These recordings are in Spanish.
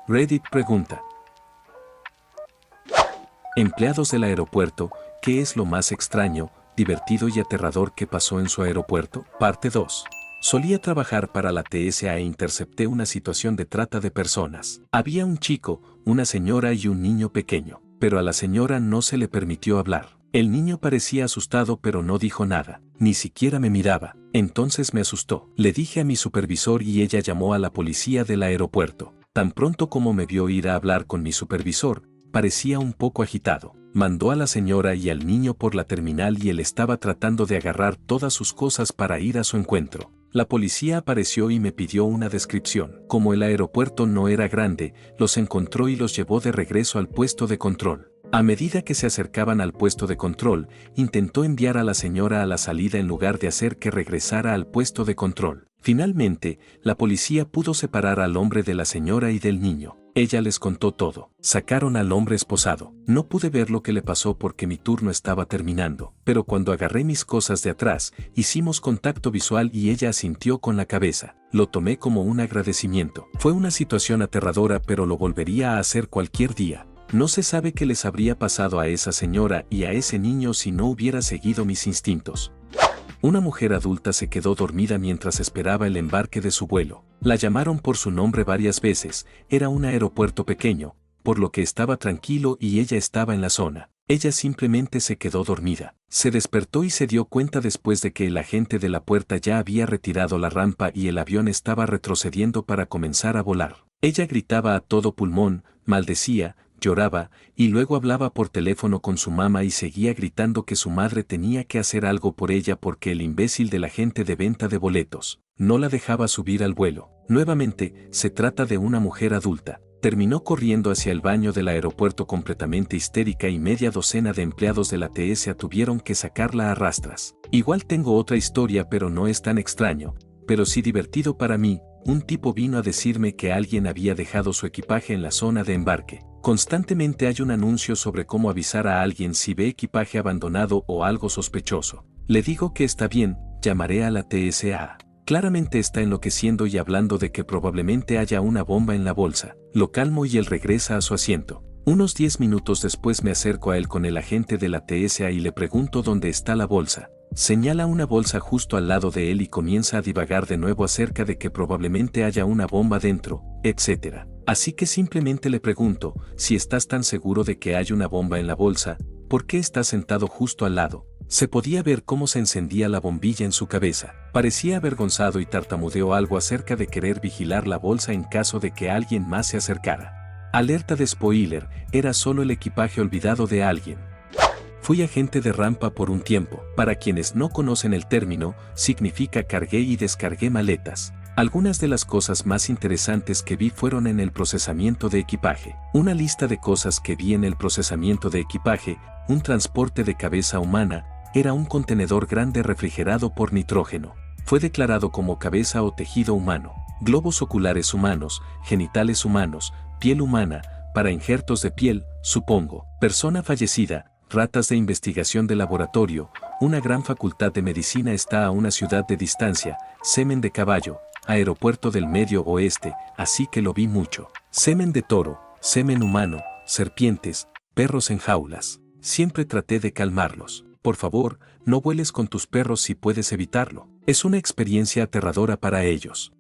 Reddit pregunta. Empleados del aeropuerto, ¿qué es lo más extraño, divertido y aterrador que pasó en su aeropuerto? Parte 2. Solía trabajar para la TSA e intercepté una situación de trata de personas. Había un chico, una señora y un niño pequeño, pero a la señora no se le permitió hablar. El niño parecía asustado pero no dijo nada, ni siquiera me miraba. Entonces me asustó. Le dije a mi supervisor y ella llamó a la policía del aeropuerto. Tan pronto como me vio ir a hablar con mi supervisor, parecía un poco agitado. Mandó a la señora y al niño por la terminal y él estaba tratando de agarrar todas sus cosas para ir a su encuentro. La policía apareció y me pidió una descripción. Como el aeropuerto no era grande, los encontró y los llevó de regreso al puesto de control. A medida que se acercaban al puesto de control, intentó enviar a la señora a la salida en lugar de hacer que regresara al puesto de control. Finalmente, la policía pudo separar al hombre de la señora y del niño. Ella les contó todo. Sacaron al hombre esposado. No pude ver lo que le pasó porque mi turno estaba terminando, pero cuando agarré mis cosas de atrás, hicimos contacto visual y ella asintió con la cabeza. Lo tomé como un agradecimiento. Fue una situación aterradora, pero lo volvería a hacer cualquier día. No se sabe qué les habría pasado a esa señora y a ese niño si no hubiera seguido mis instintos. Una mujer adulta se quedó dormida mientras esperaba el embarque de su vuelo. La llamaron por su nombre varias veces, era un aeropuerto pequeño, por lo que estaba tranquilo y ella estaba en la zona. Ella simplemente se quedó dormida. Se despertó y se dio cuenta después de que el agente de la puerta ya había retirado la rampa y el avión estaba retrocediendo para comenzar a volar. Ella gritaba a todo pulmón, maldecía, lloraba, y luego hablaba por teléfono con su mamá y seguía gritando que su madre tenía que hacer algo por ella porque el imbécil del agente de venta de boletos no la dejaba subir al vuelo. Nuevamente, se trata de una mujer adulta. Terminó corriendo hacia el baño del aeropuerto completamente histérica y media docena de empleados de la TSA tuvieron que sacarla a rastras. Igual tengo otra historia, pero no es tan extraño, pero sí divertido para mí. Un tipo vino a decirme que alguien había dejado su equipaje en la zona de embarque. Constantemente hay un anuncio sobre cómo avisar a alguien si ve equipaje abandonado o algo sospechoso. Le digo que está bien, llamaré a la TSA. Claramente está enloqueciendo y hablando de que probablemente haya una bomba en la bolsa. Lo calmo y él regresa a su asiento. Unos 10 minutos después me acerco a él con el agente de la TSA y le pregunto dónde está la bolsa. Señala una bolsa justo al lado de él y comienza a divagar de nuevo acerca de que probablemente haya una bomba dentro, etc. Así que simplemente le pregunto, si estás tan seguro de que hay una bomba en la bolsa, ¿por qué estás sentado justo al lado? Se podía ver cómo se encendía la bombilla en su cabeza. Parecía avergonzado y tartamudeó algo acerca de querer vigilar la bolsa en caso de que alguien más se acercara. Alerta de spoiler, era solo el equipaje olvidado de alguien. Fui agente de rampa por un tiempo. Para quienes no conocen el término, significa cargué y descargué maletas. Algunas de las cosas más interesantes que vi fueron en el procesamiento de equipaje. Una lista de cosas que vi en el procesamiento de equipaje: un transporte de cabeza humana, era un contenedor grande refrigerado por nitrógeno. Fue declarado como cabeza o tejido humano. Globos oculares humanos, genitales humanos, piel humana, para injertos de piel, supongo. Persona fallecida, ratas de investigación de laboratorio, una gran facultad de medicina está a una ciudad de distancia, semen de caballo, aeropuerto del Medio Oeste, así que lo vi mucho. Semen de toro, semen humano, serpientes, perros en jaulas. Siempre traté de calmarlos. Por favor, no vueles con tus perros si puedes evitarlo. Es una experiencia aterradora para ellos.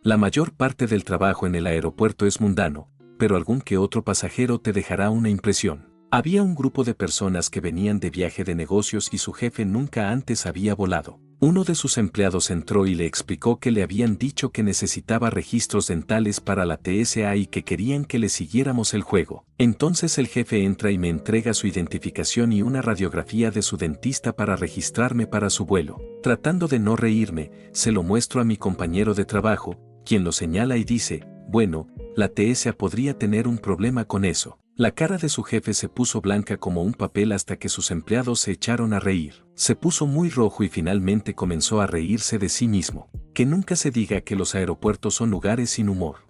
La mayor parte del trabajo en el aeropuerto es mundano, pero algún que otro pasajero te dejará una impresión. Había un grupo de personas que venían de viaje de negocios y su jefe nunca antes había volado. Uno de sus empleados entró y le explicó que le habían dicho que necesitaba registros dentales para la TSA y que querían que le siguiéramos el juego. Entonces el jefe entra y me entrega su identificación y una radiografía de su dentista para registrarme para su vuelo. Tratando de no reírme, se lo muestro a mi compañero de trabajo, quien lo señala y dice, bueno, la TSA podría tener un problema con eso. La cara de su jefe se puso blanca como un papel hasta que sus empleados se echaron a reír. Se puso muy rojo y finalmente comenzó a reírse de sí mismo. Que nunca se diga que los aeropuertos son lugares sin humor.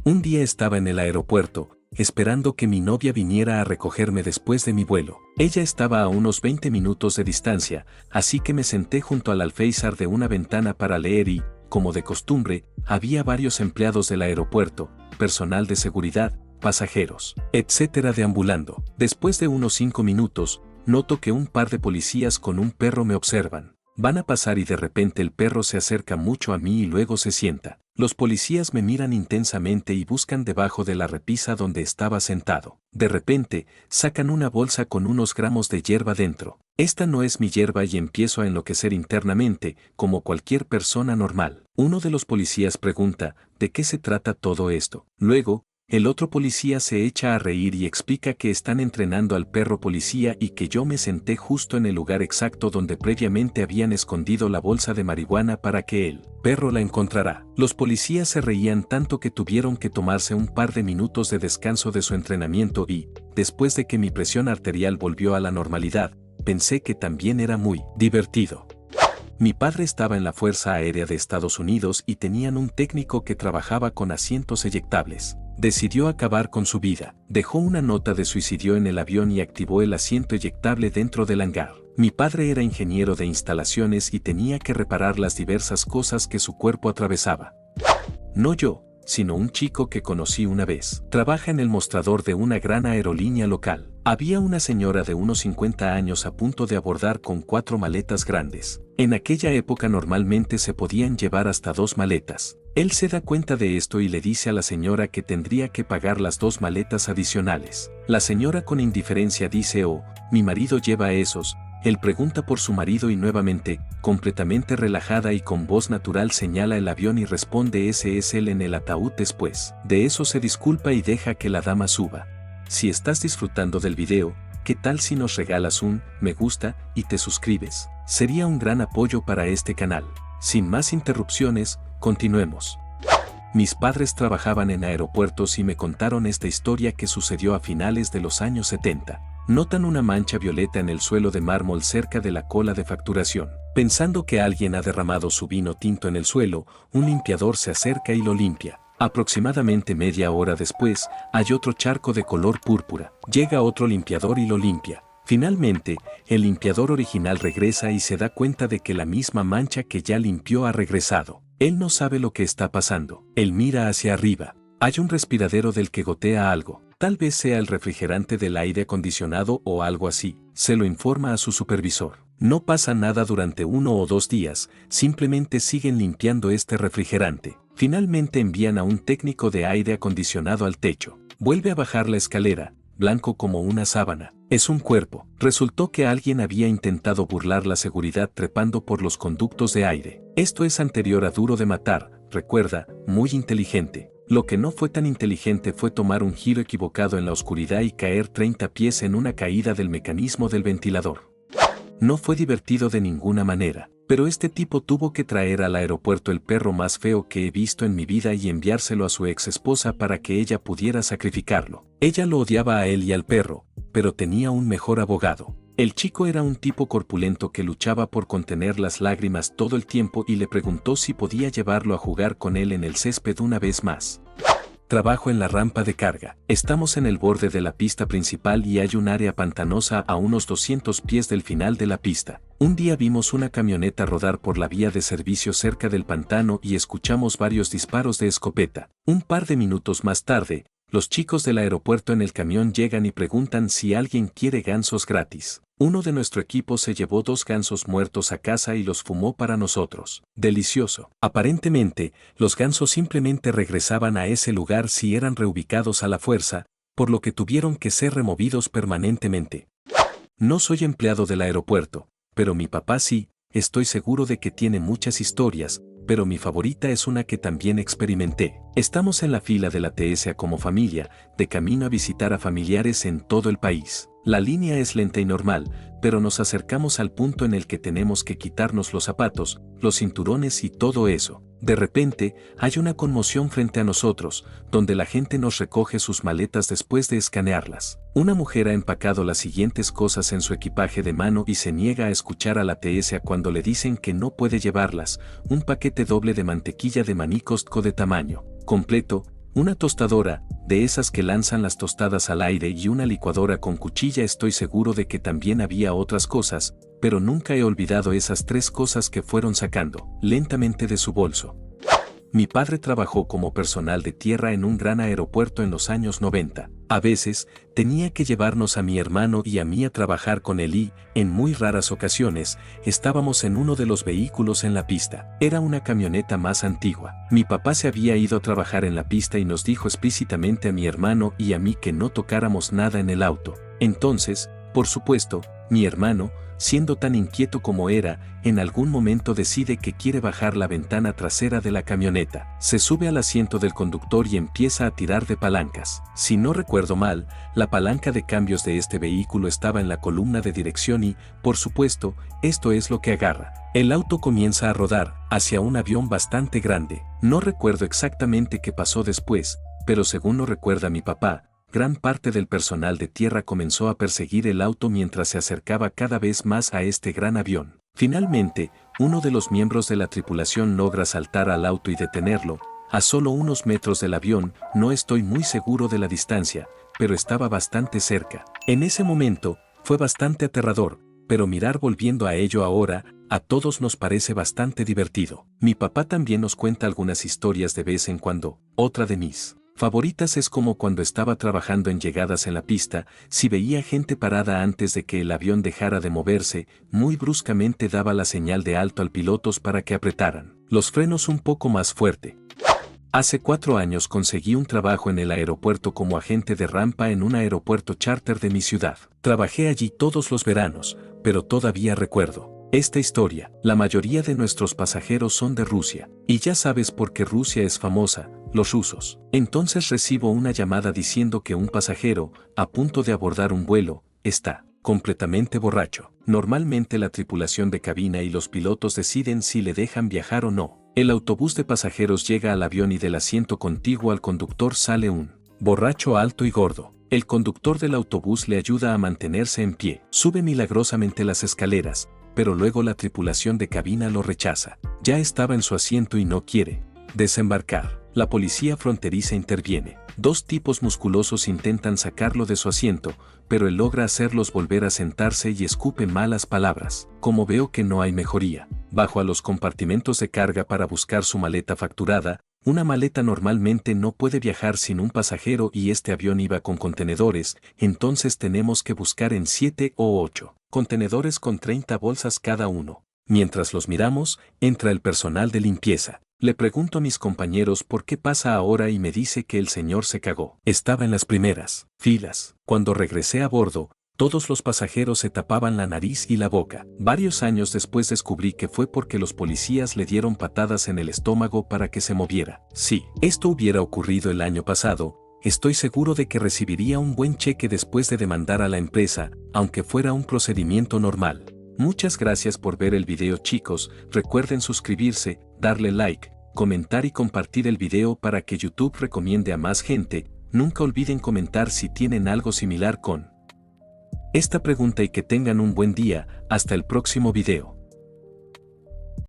Un día estaba en el aeropuerto, esperando que mi novia viniera a recogerme después de mi vuelo. Ella estaba a unos 20 minutos de distancia, así que me senté junto al alféizar de una ventana para leer y, como de costumbre, había varios empleados del aeropuerto, personal de seguridad, pasajeros, etcétera deambulando. Después de unos 5 minutos, noto que un par de policías con un perro me observan. Van a pasar y de repente el perro se acerca mucho a mí y luego se sienta. Los policías me miran intensamente y buscan debajo de la repisa donde estaba sentado. De repente, sacan una bolsa con unos gramos de hierba dentro. Esta no es mi hierba y empiezo a enloquecer internamente, como cualquier persona normal. Uno de los policías pregunta, ¿de qué se trata todo esto? Luego, el otro policía se echa a reír y explica que están entrenando al perro policía y que yo me senté justo en el lugar exacto donde previamente habían escondido la bolsa de marihuana para que el perro la encontrará. Los policías se reían tanto que tuvieron que tomarse un par de minutos de descanso de su entrenamiento y, después de que mi presión arterial volvió a la normalidad, pensé que también era muy divertido. Mi padre estaba en la Fuerza Aérea de Estados Unidos y tenían un técnico que trabajaba con asientos eyectables. Decidió acabar con su vida. Dejó una nota de suicidio en el avión y activó el asiento eyectable dentro del hangar. Mi padre era ingeniero de instalaciones y tenía que reparar las diversas cosas que su cuerpo atravesaba. No yo, sino un chico que conocí una vez. Trabaja en el mostrador de una gran aerolínea local. Había una señora de unos 50 años a punto de abordar con 4 maletas grandes. En aquella época normalmente se podían llevar hasta 2 maletas. Él se da cuenta de esto y le dice a la señora que tendría que pagar las 2 maletas adicionales. La señora con indiferencia dice: oh, mi marido lleva esos. Él pregunta por su marido y nuevamente, completamente relajada y con voz natural señala el avión y responde: ese es él en el ataúd. Después de eso se disculpa y deja que la dama suba. Si estás disfrutando del video, ¿qué tal si nos regalas un me gusta y te suscribes? Sería un gran apoyo para este canal. Sin más interrupciones, continuemos. Mis padres trabajaban en aeropuertos y me contaron esta historia que sucedió a finales de los años 70. Notan una mancha violeta en el suelo de mármol cerca de la cola de facturación. Pensando que alguien ha derramado su vino tinto en el suelo, un limpiador se acerca y lo limpia. Aproximadamente media hora después, hay otro charco de color púrpura. Llega otro limpiador y lo limpia. Finalmente, el limpiador original regresa y se da cuenta de que la misma mancha que ya limpió ha regresado. Él no sabe lo que está pasando. Él mira hacia arriba. Hay un respiradero del que gotea algo. Tal vez sea el refrigerante del aire acondicionado o algo así. Se lo informa a su supervisor. No pasa nada durante 1 o 2 días, simplemente siguen limpiando este refrigerante. Finalmente envían a un técnico de aire acondicionado al techo. Vuelve a bajar la escalera, blanco como una sábana. Es un cuerpo. Resultó que alguien había intentado burlar la seguridad trepando por los conductos de aire. Esto es anterior a Duro de Matar, recuerda, muy inteligente. Lo que no fue tan inteligente fue tomar un giro equivocado en la oscuridad y caer 30 pies en una caída del mecanismo del ventilador. No fue divertido de ninguna manera, pero este tipo tuvo que traer al aeropuerto el perro más feo que he visto en mi vida y enviárselo a su ex esposa para que ella pudiera sacrificarlo. Ella lo odiaba a él y al perro, pero tenía un mejor abogado. El chico era un tipo corpulento que luchaba por contener las lágrimas todo el tiempo y le preguntó si podía llevarlo a jugar con él en el césped una vez más. Trabajo en la rampa de carga. Estamos en el borde de la pista principal y hay un área pantanosa a unos 200 pies del final de la pista. Un día vimos una camioneta rodar por la vía de servicio cerca del pantano y escuchamos varios disparos de escopeta. Un par de minutos más tarde, los chicos del aeropuerto en el camión llegan y preguntan si alguien quiere gansos gratis. Uno de nuestro equipo se llevó 2 gansos muertos a casa y los fumó para nosotros. Delicioso. Aparentemente, los gansos simplemente regresaban a ese lugar si eran reubicados a la fuerza, por lo que tuvieron que ser removidos permanentemente. No soy empleado del aeropuerto, pero mi papá sí, estoy seguro de que tiene muchas historias, pero mi favorita es una que también experimenté. Estamos en la fila de la TSA como familia, de camino a visitar a familiares en todo el país. La línea es lenta y normal, pero nos acercamos al punto en el que tenemos que quitarnos los zapatos, los cinturones y todo eso. De repente, hay una conmoción frente a nosotros, donde la gente nos recoge sus maletas después de escanearlas. Una mujer ha empacado las siguientes cosas en su equipaje de mano y se niega a escuchar a la TSA cuando le dicen que no puede llevarlas: un paquete doble de mantequilla de maní Costco de tamaño completo, una tostadora, de esas que lanzan las tostadas al aire, y una licuadora con cuchilla. Estoy seguro de que también había otras cosas, pero nunca he olvidado esas 3 cosas que fueron sacando lentamente de su bolso. Mi padre trabajó como personal de tierra en un gran aeropuerto en los años 90. A veces, tenía que llevarnos a mi hermano y a mí a trabajar con él y, en muy raras ocasiones, estábamos en uno de los vehículos en la pista. Era una camioneta más antigua. Mi papá se había ido a trabajar en la pista y nos dijo explícitamente a mi hermano y a mí que no tocáramos nada en el auto. Entonces, por supuesto, mi hermano, siendo tan inquieto como era, en algún momento decide que quiere bajar la ventana trasera de la camioneta. Se sube al asiento del conductor y empieza a tirar de palancas. Si no recuerdo mal, la palanca de cambios de este vehículo estaba en la columna de dirección y, por supuesto, esto es lo que agarra. El auto comienza a rodar hacia un avión bastante grande. No recuerdo exactamente qué pasó después, pero según lo recuerda mi papá, gran parte del personal de tierra comenzó a perseguir el auto mientras se acercaba cada vez más a este gran avión. Finalmente, uno de los miembros de la tripulación logra saltar al auto y detenerlo, a solo unos metros del avión. No estoy muy seguro de la distancia, pero estaba bastante cerca. En ese momento, fue bastante aterrador, pero mirar volviendo a ello ahora, a todos nos parece bastante divertido. Mi papá también nos cuenta algunas historias de vez en cuando. Otra de mis favoritas es como cuando estaba trabajando en llegadas en la pista, si veía gente parada antes de que el avión dejara de moverse, muy bruscamente daba la señal de alto al pilotos para que apretaran los frenos un poco más fuerte. Hace 4 años conseguí un trabajo en el aeropuerto como agente de rampa en un aeropuerto charter de mi ciudad. Trabajé allí todos los veranos, pero todavía recuerdo esta historia. La mayoría de nuestros pasajeros son de Rusia, y ya sabes por qué Rusia es famosa, los rusos. Entonces recibo una llamada diciendo que un pasajero, a punto de abordar un vuelo, está completamente borracho. Normalmente la tripulación de cabina y los pilotos deciden si le dejan viajar o no. El autobús de pasajeros llega al avión y del asiento contiguo al conductor sale un borracho alto y gordo. El conductor del autobús le ayuda a mantenerse en pie. Sube milagrosamente las escaleras, pero luego la tripulación de cabina lo rechaza. Ya estaba en su asiento y no quiere desembarcar. La policía fronteriza interviene. 2 tipos musculosos intentan sacarlo de su asiento, pero él logra hacerlos volver a sentarse y escupe malas palabras. Como veo que no hay mejoría, bajo a los compartimentos de carga para buscar su maleta facturada. Una maleta normalmente no puede viajar sin un pasajero y este avión iba con contenedores, entonces tenemos que buscar en 7 o 8 contenedores con 30 bolsas cada uno. Mientras los miramos, entra el personal de limpieza. Le pregunto a mis compañeros por qué pasa ahora y me dice que el señor se cagó. Estaba en las primeras filas. Cuando regresé a bordo, todos los pasajeros se tapaban la nariz y la boca. Varios años después descubrí que fue porque los policías le dieron patadas en el estómago para que se moviera. Si esto hubiera ocurrido el año pasado, estoy seguro de que recibiría un buen cheque después de demandar a la empresa, aunque fuera un procedimiento normal. Muchas gracias por ver el video, chicos. Recuerden suscribirse, darle like, comentar y compartir el video para que YouTube recomiende a más gente. Nunca olviden comentar si tienen algo similar con esta pregunta y que tengan un buen día. Hasta el próximo video.